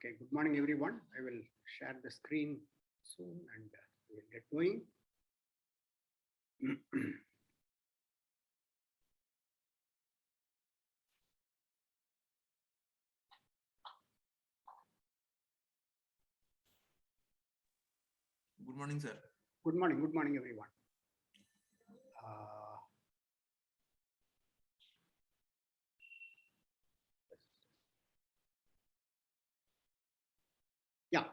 Okay, good morning, everyone. I will share the screen soon and we'll get going. Good morning, sir. Good morning, everyone. Uh, yeah,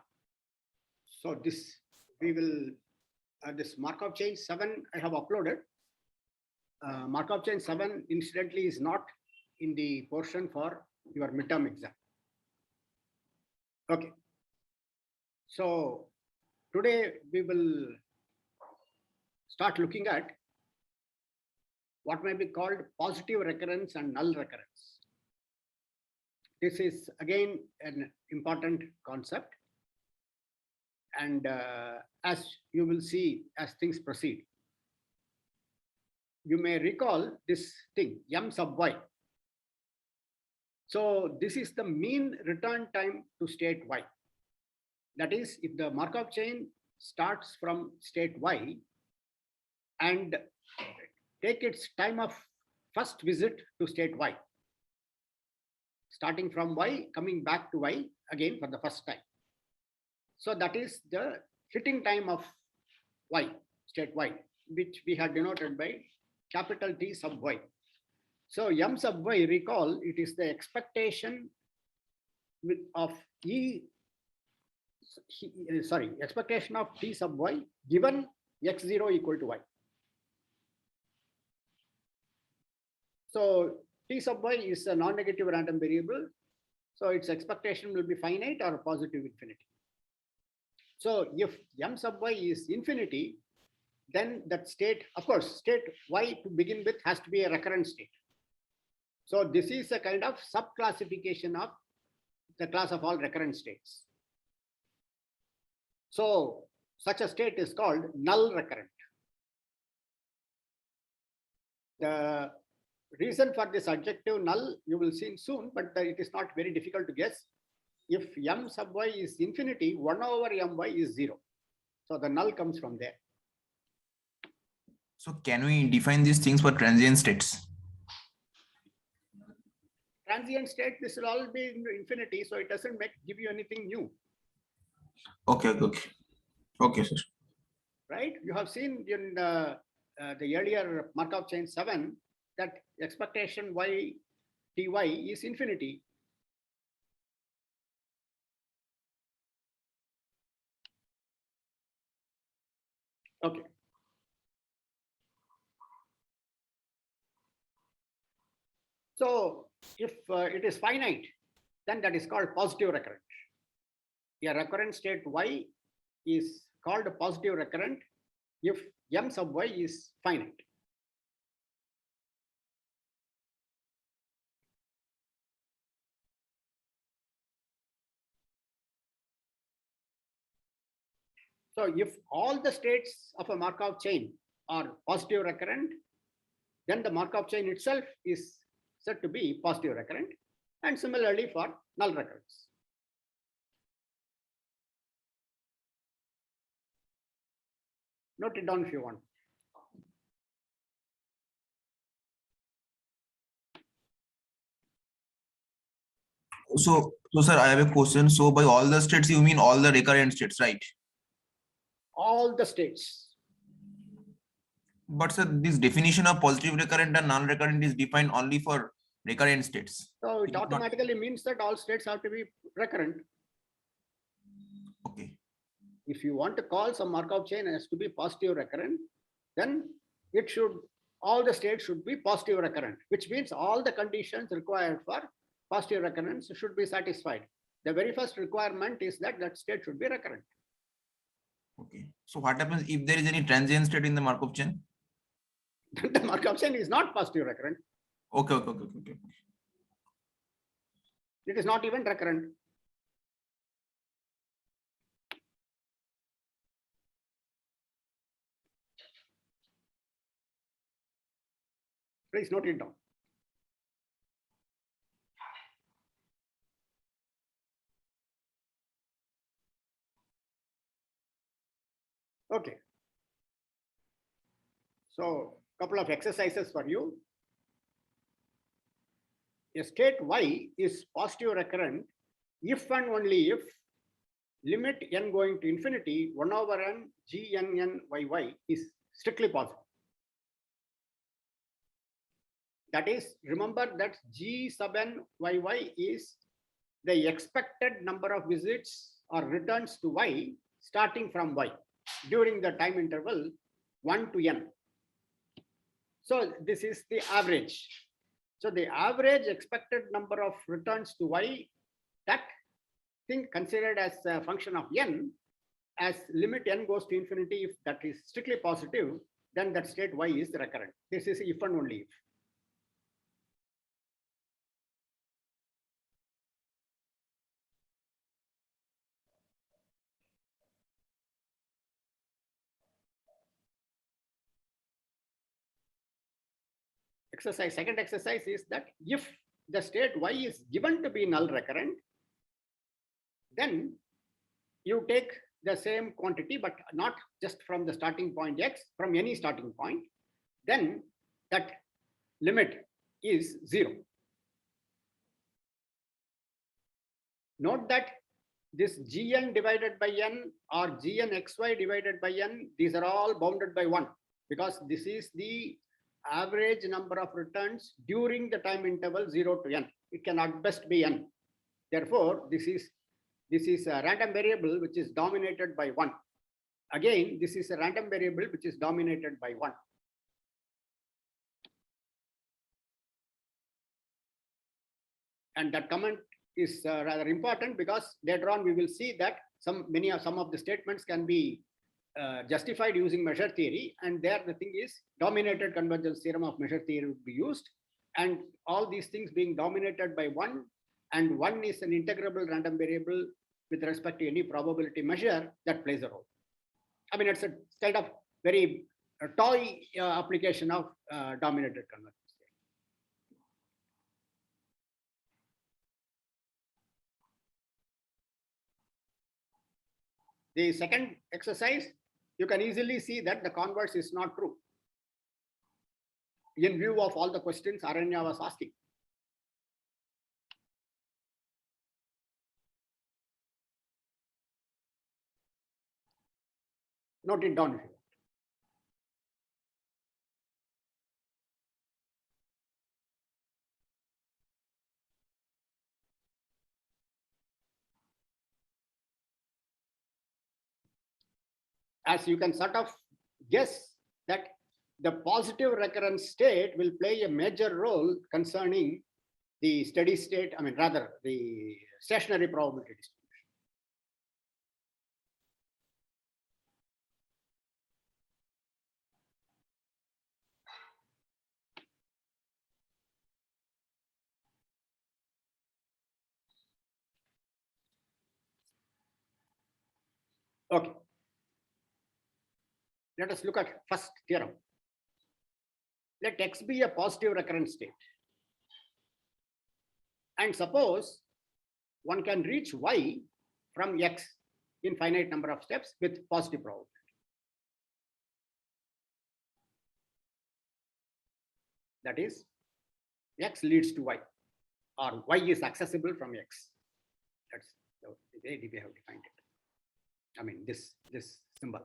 so this we will this Markov chain 7 I have uploaded. Markov chain 7 incidentally is not in the portion for your midterm exam. Okay, so today we will start looking at what may be called positive recurrence and null recurrence. This is again an important concept, and as you will see as things proceed, you may recall this thing m sub y. So this is the mean return time to state y. That is, if the Markov chain starts from state y and take its time of first visit to state y, starting from y, coming back to y again for the first time. So that is the fitting time of y, state y, which we had denoted by capital T sub y. So m sub y, recall, it is the expectation of expectation of T sub y given x0 equal to y. So T sub y is a non-negative random variable. So its expectation will be finite or positive infinity. So if m sub y is infinity, then that state, of course, state y to begin with has to be a recurrent state. So this is a kind of subclassification of the class of all recurrent states. So such a state is called null recurrent. The reason for this adjective null you will see soon, but it is not very difficult to guess. If m sub y is infinity, 1 over my is 0. So the null comes from there. So can we define these things for transient states? Transient state, this will all be in infinity, so it doesn't give you anything new. Okay, sir. Right? You have seen in the earlier Markov chain 7 that expectation y ty is infinity. Okay. So if it is finite, then that is called positive recurrent. A recurrent state y is called positive recurrent if m sub y is finite. So if all the states of a Markov chain are positive recurrent, then the Markov chain itself is said to be positive recurrent, and similarly for null recurrence. Note it down if you want. So sir, I have a question. So by all the states, you mean all the recurrent states, right? All the states. But sir, this definition of positive recurrent and non-recurrent is defined only for recurrent states. So it automatically means that all states have to be recurrent. Okay. If you want to call some Markov chain as to be positive recurrent, then it should, all the states should be positive recurrent, which means all the conditions required for positive recurrence should be satisfied. The very first requirement is that that state should be recurrent. Okay. So what happens if there is any transient state in the Markov chain? The Markov chain is not positive recurrent. Okay. It is not even recurrent. Please note it down. Okay. So, couple of exercises for you. A state y is positive recurrent if and only if limit n going to infinity 1 over n gnn yy is strictly positive. That is, remember that g sub n yy is the expected number of visits or returns to y starting from y during the time interval 1 to n. So this is the average. So the average expected number of returns to y, that thing considered as a function of n, as limit n goes to infinity, if that is strictly positive, then that state y is recurrent. This is if and only if. Exercise, second exercise is that if the state y is given to be null recurrent, then you take the same quantity, but not just from the starting point x, from any starting point, then that limit is 0. Note that this gn divided by n or gnxy divided by n, these are all bounded by 1, because this is the average number of returns during the time interval 0 to n. It can at best be n. Therefore, this is a random variable which is dominated by 1. Again, this is a random variable which is dominated by 1. And that comment is rather important, because later on we will see that some of the statements can be justified using measure theory, and there the thing is dominated convergence theorem of measure theory would be used, and all these things being dominated by 1, and 1 is an integrable random variable with respect to any probability measure, that plays a role. I mean, it's a kind of very toy application of dominated convergence. The second exercise, you can easily see that the converse is not true in view of all the questions Aranya was asking. Note it down if you want. As you can sort of guess that the positive recurrence state will play a major role concerning the steady state, I mean, rather the stationary probability distribution. Okay. Let us look at first theorem. Let x be a positive recurrent state. And suppose one can reach y from x in finite number of steps with positive probability. That is, x leads to y, or y is accessible from x. That's the way we have defined it. I mean, this symbol.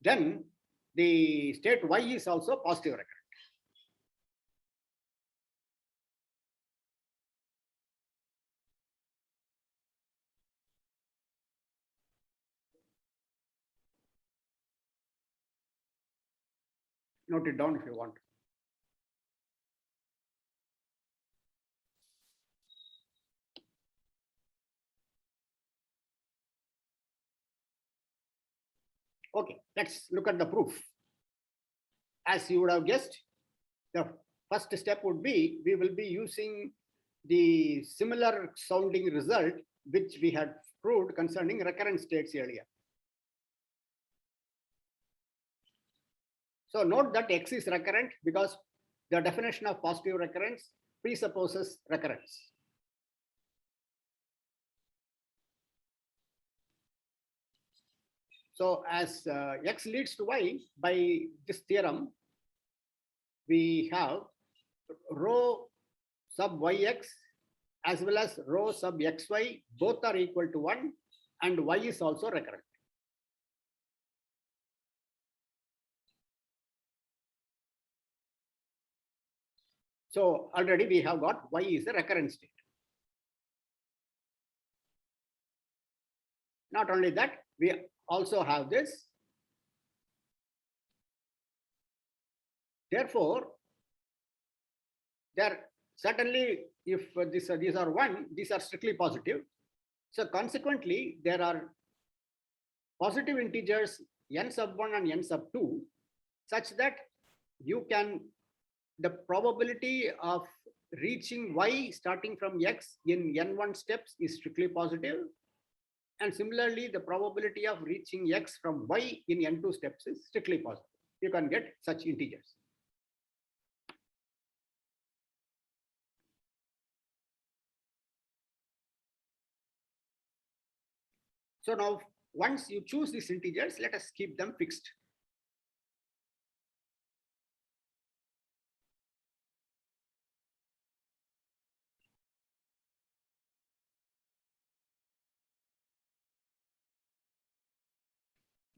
Then the state y is also positive recurrent. Note it down if you want. Okay, let's look at the proof. As you would have guessed, the first step would be, we will be using the similar sounding result which we had proved concerning recurrent states earlier. So note that x is recurrent because the definition of positive recurrence presupposes recurrence. So as x leads to y, by this theorem, we have rho sub yx as well as rho sub xy, both are equal to 1, and y is also recurrent. So already we have got y is a recurrent state. Not only that, we also have this. Therefore, there certainly, if these are 1, these are strictly positive. So consequently, there are positive integers n sub 1 and n sub 2, such that you can, the probability of reaching y starting from x in n1 steps is strictly positive. And similarly, the probability of reaching x from y in n2 steps is strictly positive. You can get such integers. So now, once you choose these integers, let us keep them fixed.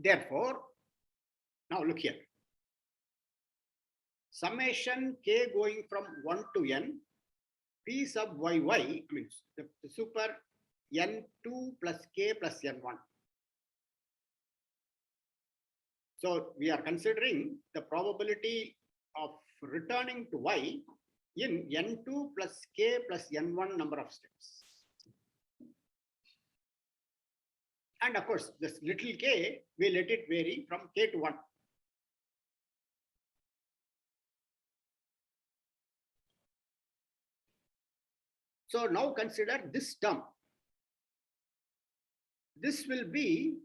Therefore, now look here. Summation k going from 1 to n, p sub yy means the super n2 plus k plus n1. So we are considering the probability of returning to y in n2 plus k plus n1 number of steps. And of course, this little k, we let it vary from k to 1. So now consider this term. This will be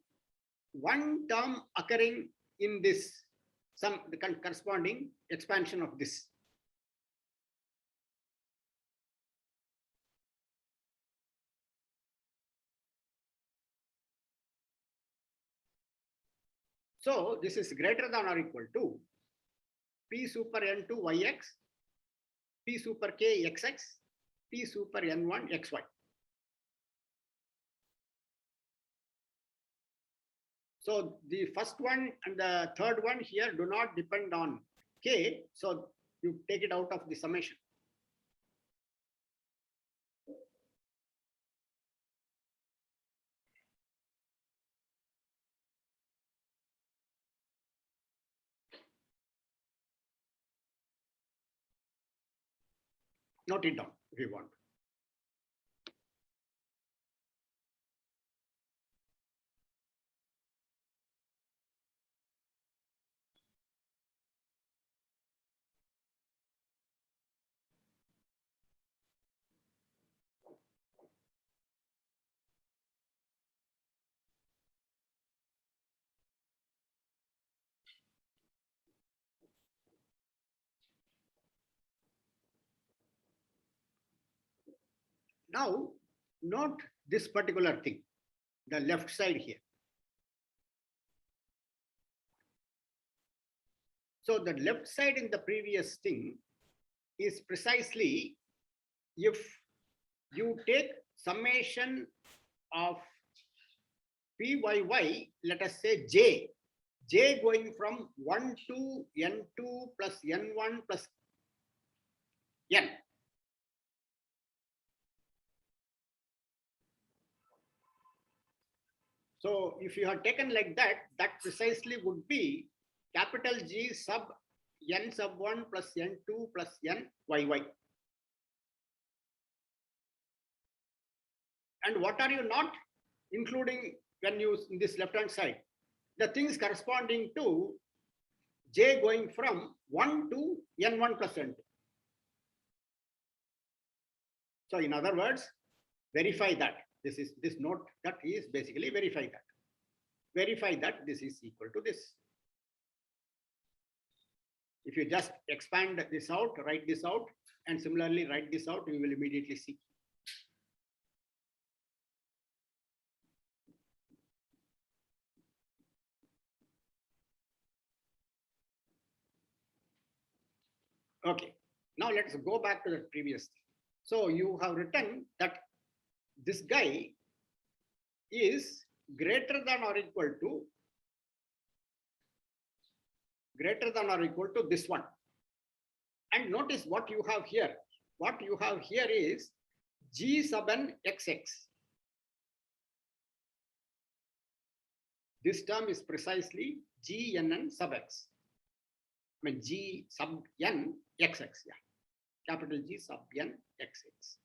one term occurring in this, some the corresponding expansion of this. So this is greater than or equal to p super n2 yx, p super k xx, p super n1 xy. So the first one and the third one here do not depend on k, so you take it out of the summation. Note it down if you want. Now, note this particular thing, the left side here. So the left side in the previous thing is precisely if you take summation of pyy, let us say j going from 1 to n2 plus n1 plus n. So if you have taken like that, that precisely would be capital G sub n sub 1 plus n2 plus n yy. And what are you not including when you in this left hand side? The things corresponding to j going from 1 to n1 plus n2. So in other words, verify that. This note that is basically verify that. Verify that this is equal to this. If you just expand this out, write this out, and similarly write this out, you will immediately see. Okay, now let's go back to the previous thing. So you have written that this guy is greater than or equal to this one. And notice what you have here. What you have here is G sub n xx. This term is precisely Gnn sub x. I mean G sub n xx, yeah. Capital G sub n xx.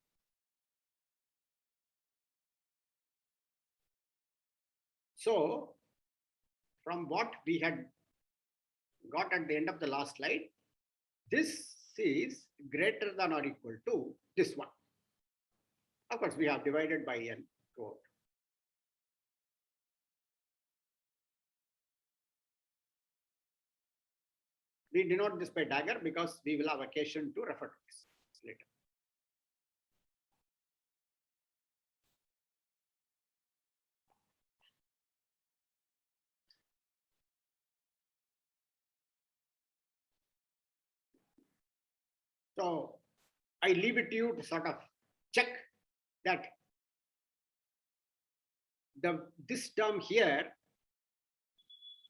So from what we had got at the end of the last slide, this is greater than or equal to this one. Of course, we have divided by n throughout. We denote this by dagger because we will have occasion to refer to this later. So I leave it to you to sort of check that this term here,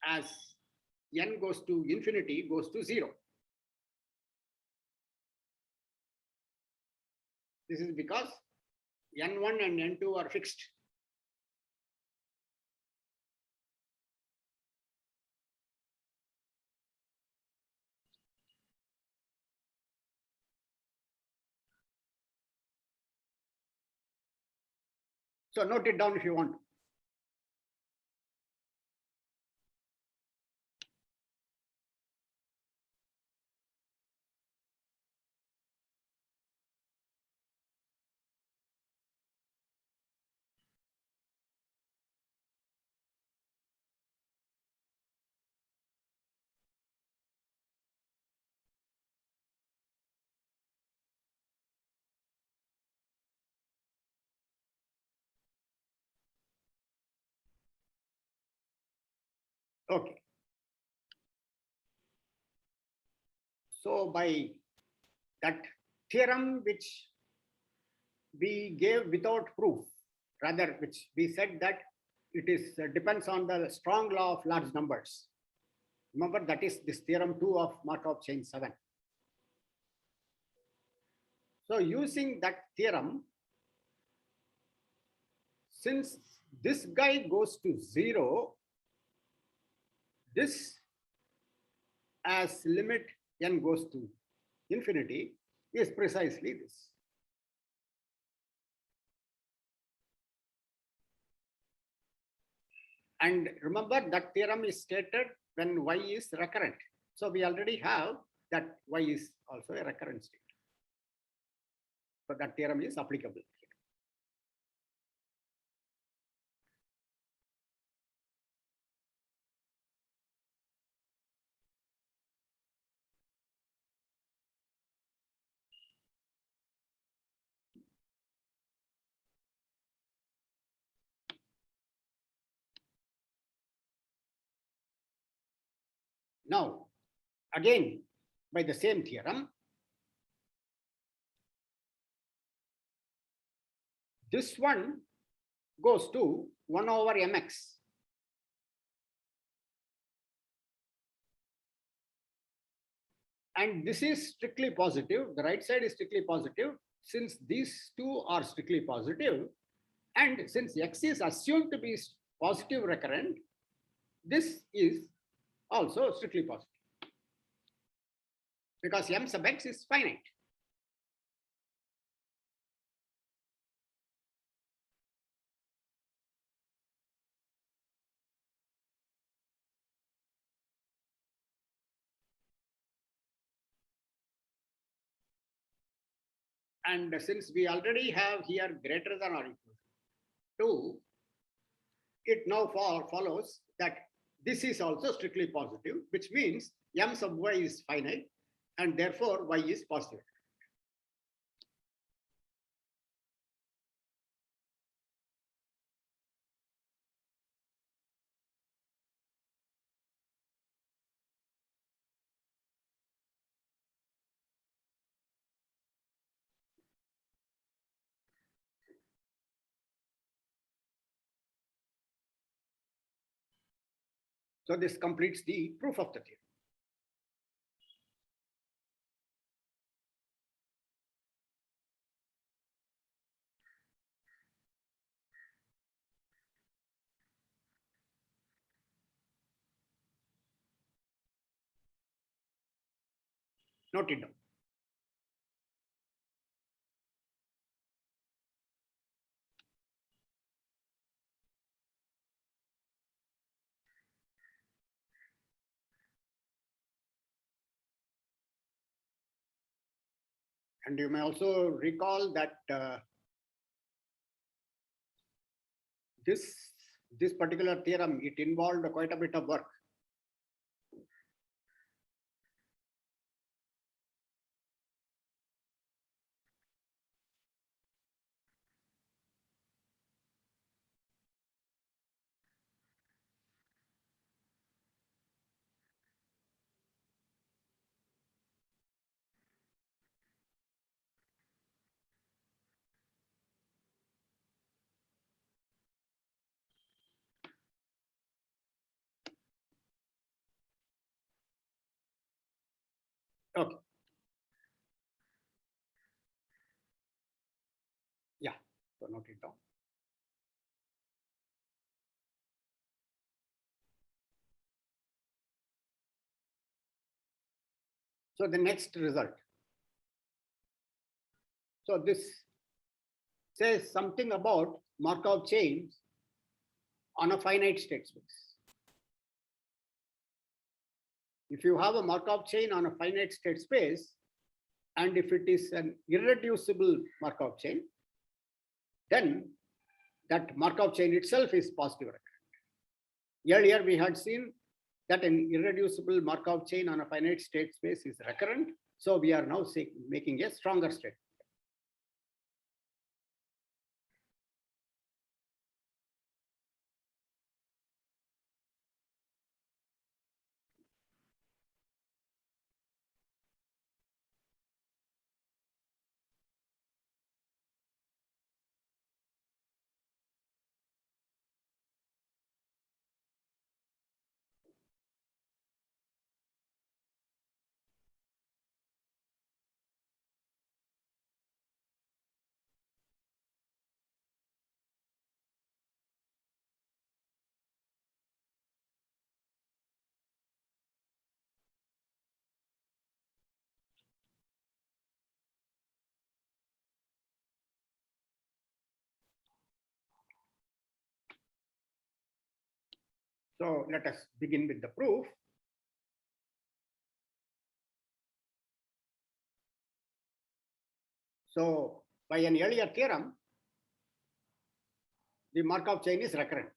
as n goes to infinity, goes to 0. This is because n1 and n2 are fixed. So note it down if you want. Okay. So by that theorem which we gave without proof, rather which we said that it is depends on the strong law of large numbers. Remember, that is this theorem 2 of Markov chain 7. So using that theorem, since this guy goes to 0, this as limit n goes to infinity is precisely this. And remember, that theorem is stated when y is recurrent. So we already have that y is also a recurrent state. So that theorem is applicable. Now, again, by the same theorem, this one goes to 1 over mx. And this is strictly positive. The right side is strictly positive. Since these two are strictly positive, and since x is assumed to be positive recurrent, this is also strictly positive. Because m sub x is finite. And since we already have here greater than or equal to 2, it now follows that this is also strictly positive, which means m sub y is finite, and therefore y is positive. So this completes the proof of the theorem. Note it down. And you may also recall that this particular theorem, it involved quite a bit of work. Okay. Yeah, so note it down. So the next result. So this says something about Markov chains on a finite state space. If you have a Markov chain on a finite state space, and if it is an irreducible Markov chain, then that Markov chain itself is positive recurrent. Earlier we had seen that an irreducible Markov chain on a finite state space is recurrent. So we are now making a stronger statement. So let us begin with the proof. So by an earlier theorem, the Markov chain is recurrent.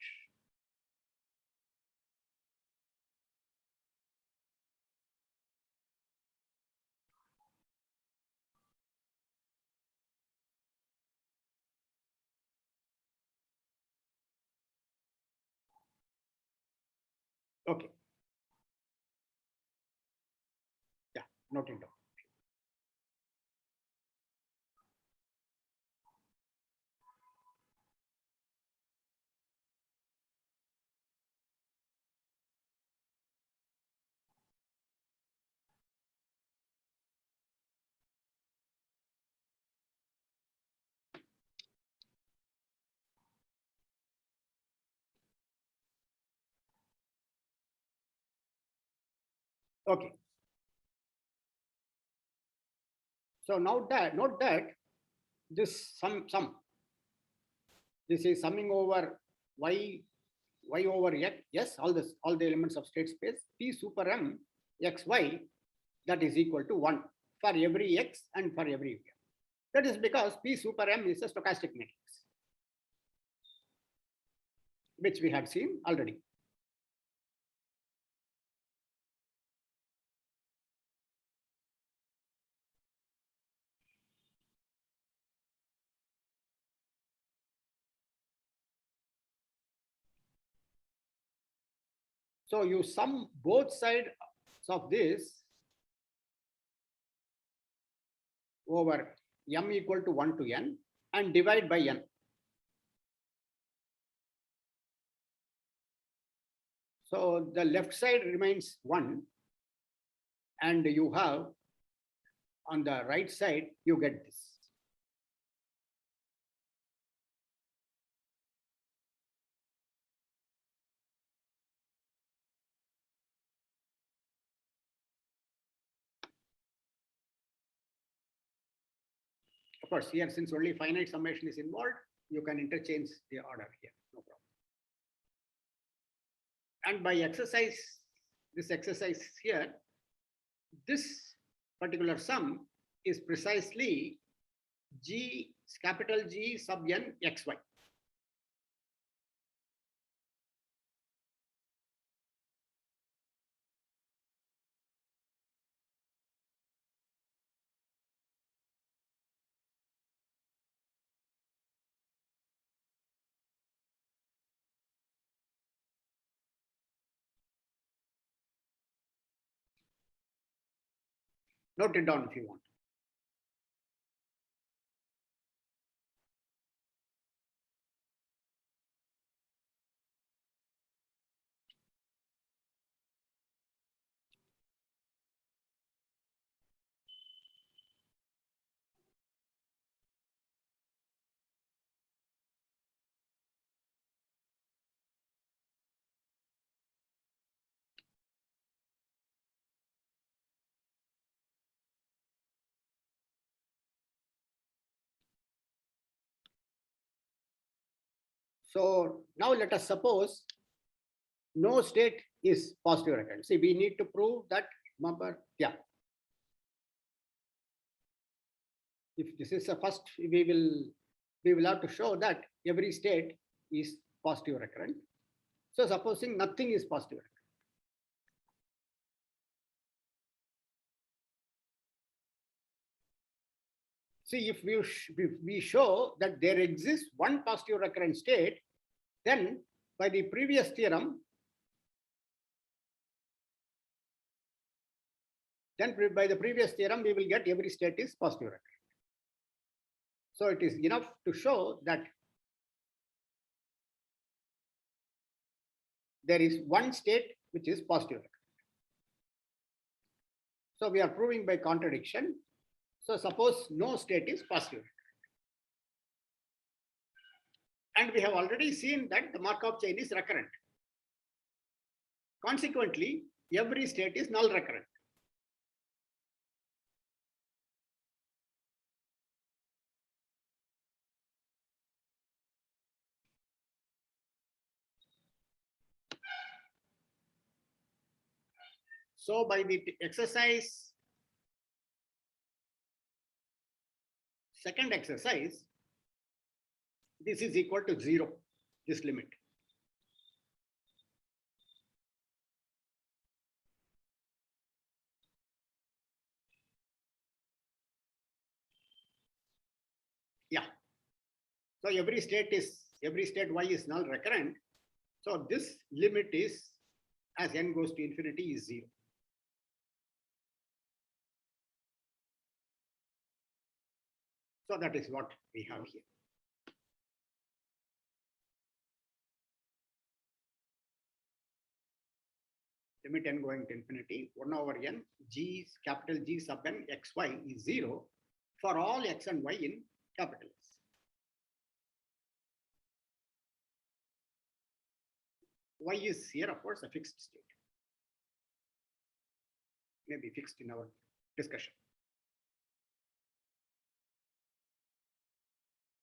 Okay. Yeah, note it down. Okay. So now that note that this sum this is summing over y over x, all the elements of state space p super m xy, that is equal to 1 for every x and for every y. That is because p super m is a stochastic matrix, which we had seen already. So you sum both sides of this over m equal to 1 to n and divide by n. So the left side remains 1, and you have on the right side, you get this. Of course, here, since only finite summation is involved, you can interchange the order here, no problem. And by exercise, this exercise here, this particular sum is precisely G, capital G sub n xy. Note it down if you want. So now let us suppose no state is positive recurrent. See, we need to prove that number, yeah. If this is the first, we will have to show that every state is positive recurrent. So supposing nothing is positive recurrent. See, if we show that there exists one positive recurrent state, then by the previous theorem, we will get every state is positive recurrent. So it is enough to show that there is one state which is positive recurrent. So we are proving by contradiction. So suppose no state is positive. And we have already seen that the Markov chain is recurrent. Consequently, every state is null recurrent. So by the exercise, second exercise, this is equal to 0, this limit. Yeah. So every state y is null recurrent. So this limit is, as n goes to infinity, is 0. So that is what we have here. Limit n going to infinity, 1 over n, g, capital G sub n xy is 0 for all x and y in capital S. Y is here, of course, a fixed state. Maybe fixed in our discussion.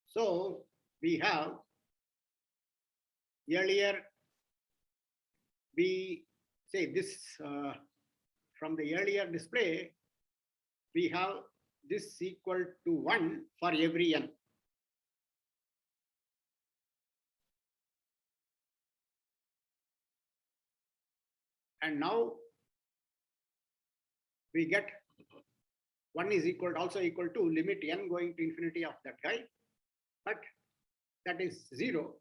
So we have earlier, we say this from the earlier display, we have this equal to 1 for every n. And now we get 1 is also equal to limit n going to infinity of that guy, but that is 0.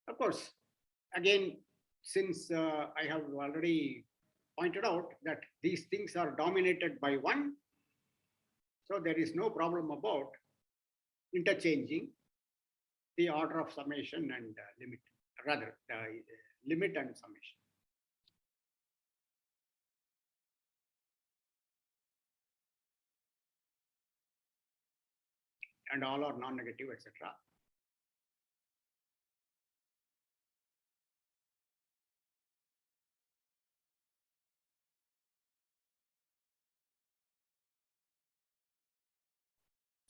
Of course, again, since I have already pointed out that these things are dominated by 1, so there is no problem about interchanging the order of summation and limit, rather the limit and summation. And all are non-negative, etc.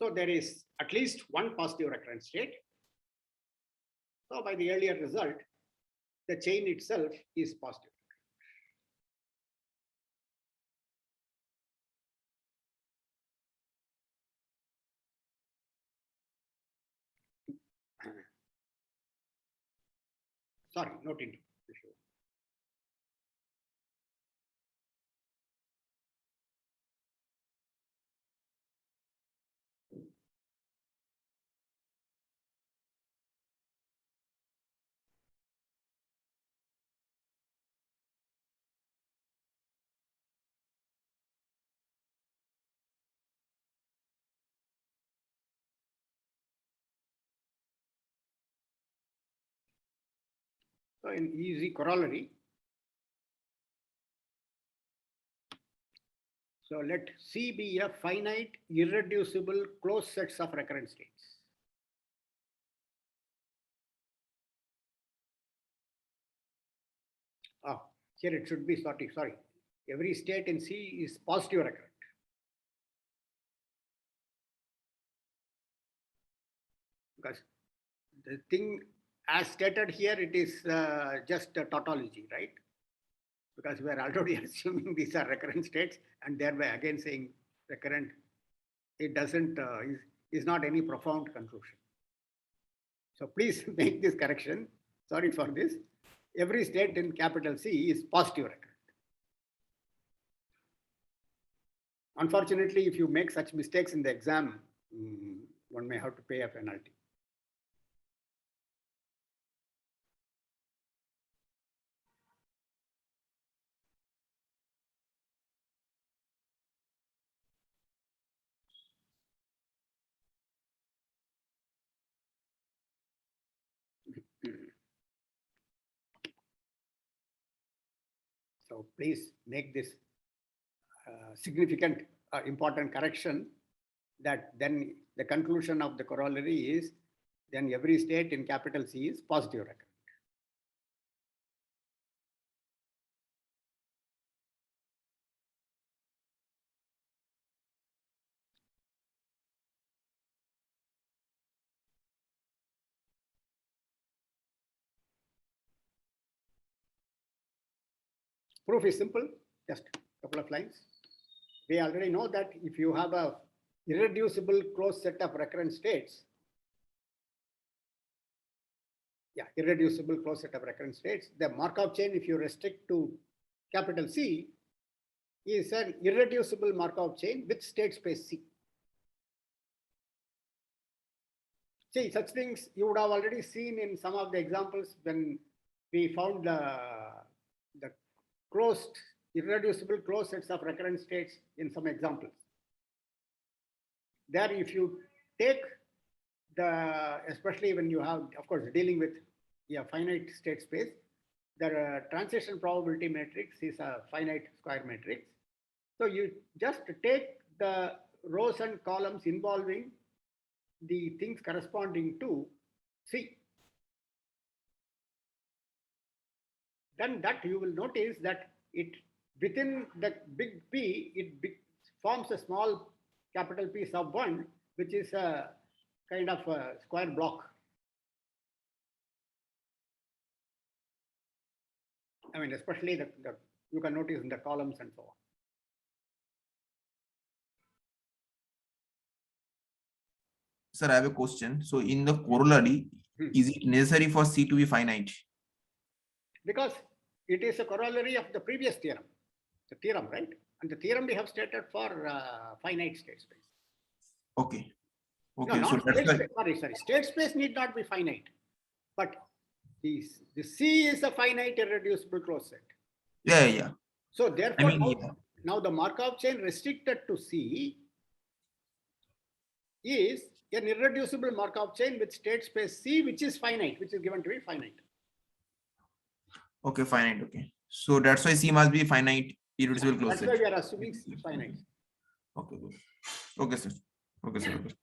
So there is at least one positive recurrence state. So by the earlier result, the chain itself is positive. Sorry, not into issue. So in easy corollary, so let C be a finite, irreducible closed sets of recurrent states. Oh, here it should be sorry. Every state in C is positive recurrent. Because the thing as stated here, it is just a tautology, right? Because we are already assuming these are recurrent states and thereby again saying recurrent, it doesn't, is not any profound conclusion. So please make this correction. Sorry for this. Every state in capital C is positive recurrent. Unfortunately, if you make such mistakes in the exam, one may have to pay a penalty. So please make this significant, important correction, that then the conclusion of the corollary is then every state in capital C is positive recurrent. Proof is simple, just a couple of lines. We already know that if you have a irreducible closed set of recurrent states, irreducible closed set of recurrent states, the Markov chain, if you restrict to capital C, is an irreducible Markov chain with state space C. See, such things you would have already seen in some of the examples when we found the closed, irreducible closed sets of recurrent states in some examples. There, if you take especially when you have, of course, dealing with a finite state space, the transition probability matrix is a finite square matrix. So you just take the rows and columns involving the things corresponding to C. Then that you will notice that it within the big P, it forms a small capital P sub 1, which is a kind of a square block. I mean, especially you can notice in the columns and so on. Sir, I have a question. So in the corollary, is it necessary for C to be finite? Because it is a corollary of the previous theorem, the theorem, right? And the theorem we have stated for finite state space. Okay. Okay. No, so that's why. sorry. State space need not be finite, but the C is a finite irreducible closed set. Yeah. So therefore, now the Markov chain restricted to C is an irreducible Markov chain with state space C, which is finite, which is given to be finite. Okay, finite. Okay. So that's why C must be finite, irreducible closed That's set. why we are assuming C is finite. Okay, good. Okay, sir. Okay, sir. Okay.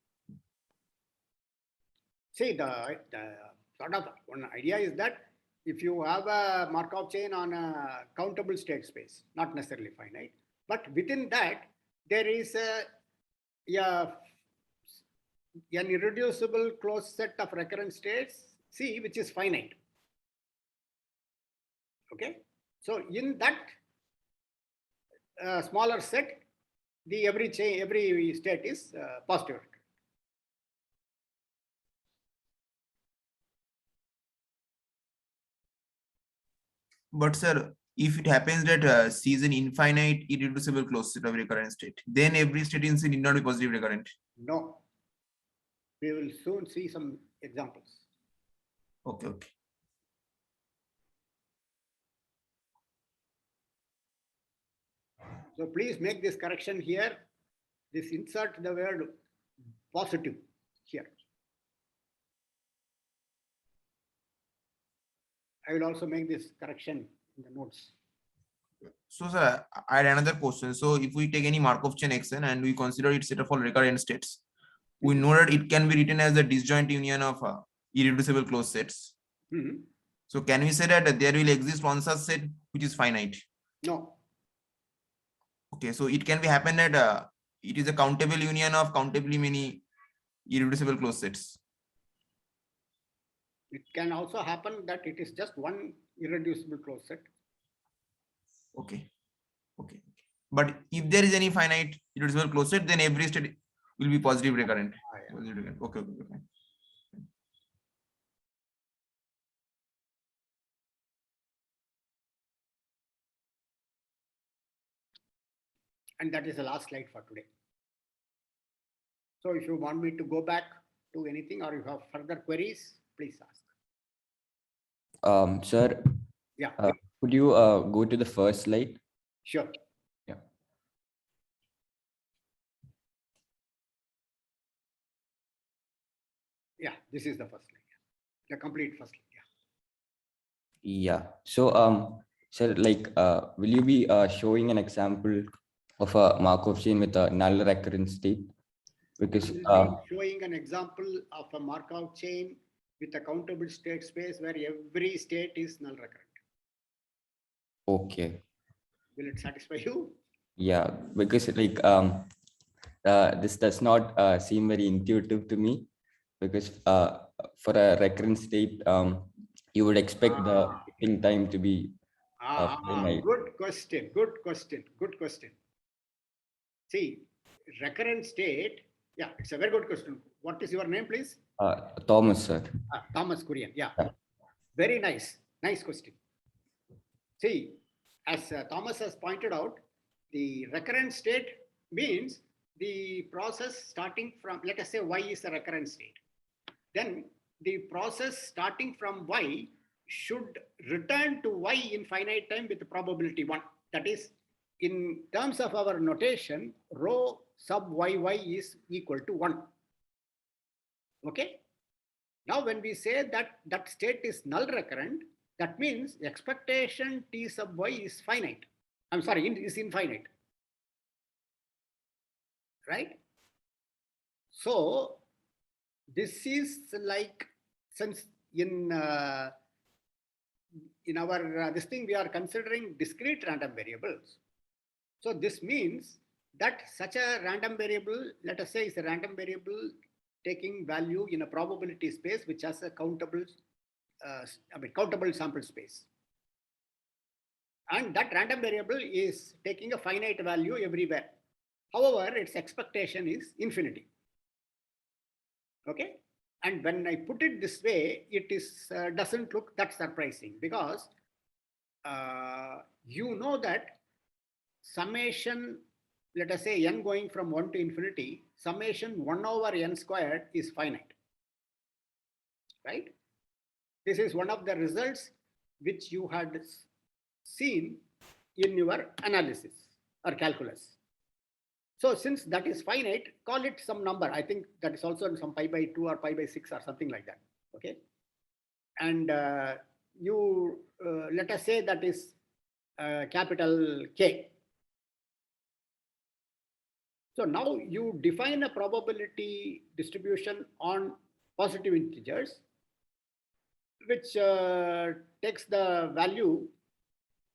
See, the sort of one idea is that if you have a Markov chain on a countable state space, not necessarily finite, but within that, there is an irreducible closed set of recurrent states, C, which is finite. Okay. So in that smaller set, the every state is positive. But sir, if it happens that C is an infinite irreducible closed set of recurrent state, then every state in C need not be positive recurrent. No. We will soon see some examples. Okay, okay. So please make this correction here. This insert the word positive here. I will also make this correction in the notes. So sir, I had another question. So if we take any Markov chain Xn and we consider its set of all recurrent states, we know that it can be written as the disjoint union of irreducible closed sets. Mhm. So can we say that there will exist one such set which is finite? No. Okay, so it can be happen that it is a countable union of countably many irreducible closed sets. It can also happen that it is just one irreducible closed set. Okay, okay. But if there is any finite irreducible closed set, then every state will be positive recurrent. Yeah. Positive recurrent. Okay, okay, okay. And that is the last slide for today. So if you want me to go back to anything or you have further queries, please ask. Sir, Yeah, could you go to the first slide? sure. Yeah. Yeah, this is the first slide. The complete first slide. Yeah. So, sir, like, will you be showing an example of a Markov chain with a null recurrent state? Because We'll be showing an example of a Markov chain with a countable state space where every state is null recurrent. okay. Will it satisfy you? Yeah, because like this does not seem very intuitive to me, because for a recurrent state, you would expect the ticking time to be finite. Good question. Good question. Good question. See, recurrent state. Yeah, it's a very good question. What is your name, please? Thomas, sir. Thomas Kurian. Yeah. Yeah. Very nice. Nice question. See, as Thomas has pointed out, the recurrent state means the process starting from, let us say Y is a recurrent state. Then the process starting from Y should return to Y in finite time with probability 1. That is, in terms of our notation, rho sub YY is equal to 1. Okay. Now, when we say that that state is null recurrent, that means expectation T sub Y is finite. I'm sorry, is infinite. Right? So, this is like, since in our this thing we are considering discrete random variables. So this means that such a random variable, let us say, is a random variable taking value in a probability space which has a countable sample space. And that random variable is taking a finite value everywhere. However, its expectation is infinity. Okay. And when I put it this way, it is doesn't look that surprising, because you know that summation, let us say n going from 1 to infinity, summation 1 over n squared is finite. Right? This is one of the results which you had seen in your analysis or calculus. So since that is finite, call it some number. I think that is also some pi by 2 or pi by 6 or something like that. Okay. And you let us say that is capital K. So now you define a probability distribution on positive integers, which takes the value,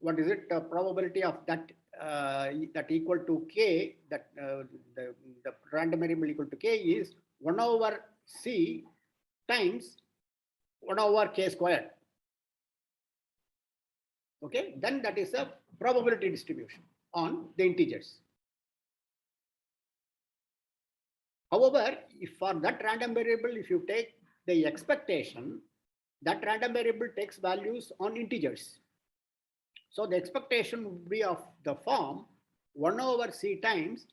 what is it, probability of that that equal to K, that the random variable equal to K is 1 over C times 1 over K squared. Okay, then that is a probability distribution on the integers. However, if for that random variable, if you take the expectation, that random variable takes values on integers. So the expectation would be of the form 1 over C times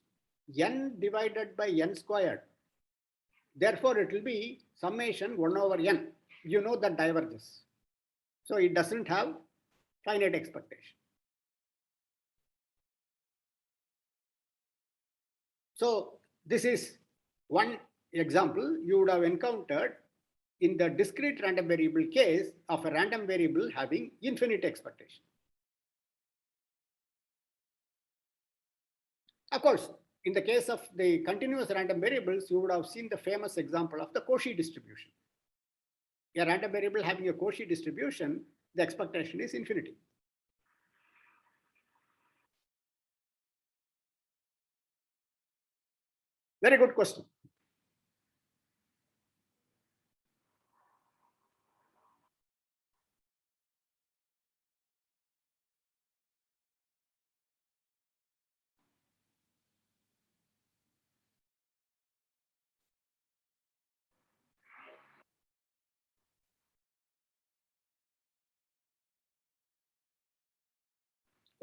n divided by n squared. Therefore, it will be summation 1 over n. You know that diverges. So it doesn't have finite expectation. So this is one example you would have encountered in the discrete random variable case of a random variable having infinite expectation. Of course, in the case of the continuous random variables, you would have seen the famous example of the Cauchy distribution. A random variable having a Cauchy distribution, the expectation is infinity. Very good question.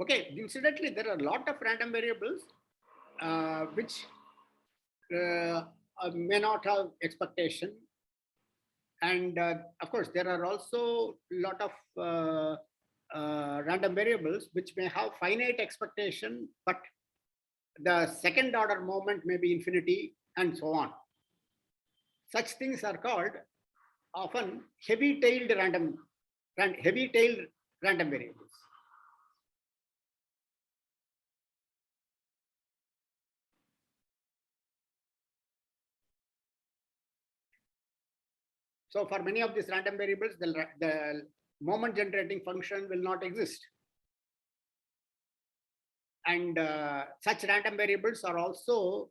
Okay, incidentally, there are a lot of random variables which may not have expectation. And of course, there are also a lot of random variables which may have finite expectation, but the second order moment may be infinity and so on. Such things are called often heavy-tailed random variables. So for many of these random variables, the moment generating function will not exist. And such random variables are also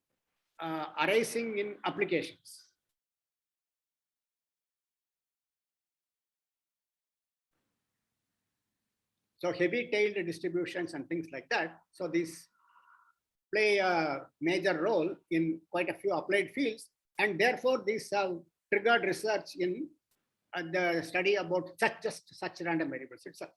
arising in applications. So heavy-tailed distributions and things like that. So these play a major role in quite a few applied fields, and therefore these have triggered research in the study about such random variables itself.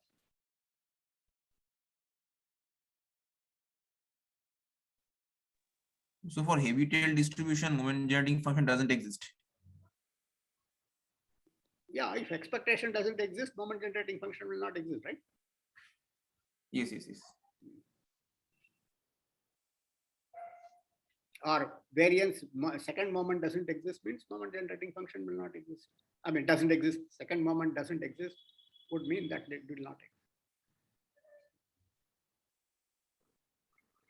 So for heavy tail distribution, moment generating function doesn't exist. Yeah, if expectation doesn't exist, moment generating function will not exist, right? Yes. Or variance, second moment doesn't exist means moment generating function will not exist. I mean, doesn't exist, second moment doesn't exist would mean that it will not exist.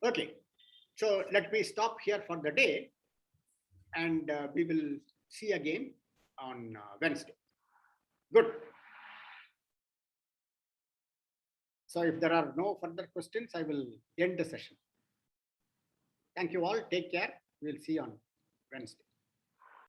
Okay, so let me stop here for the day, and we will see again on Wednesday. Good. So if there are no further questions, I will end the session. Thank you all. Take care. We'll see you on Wednesday.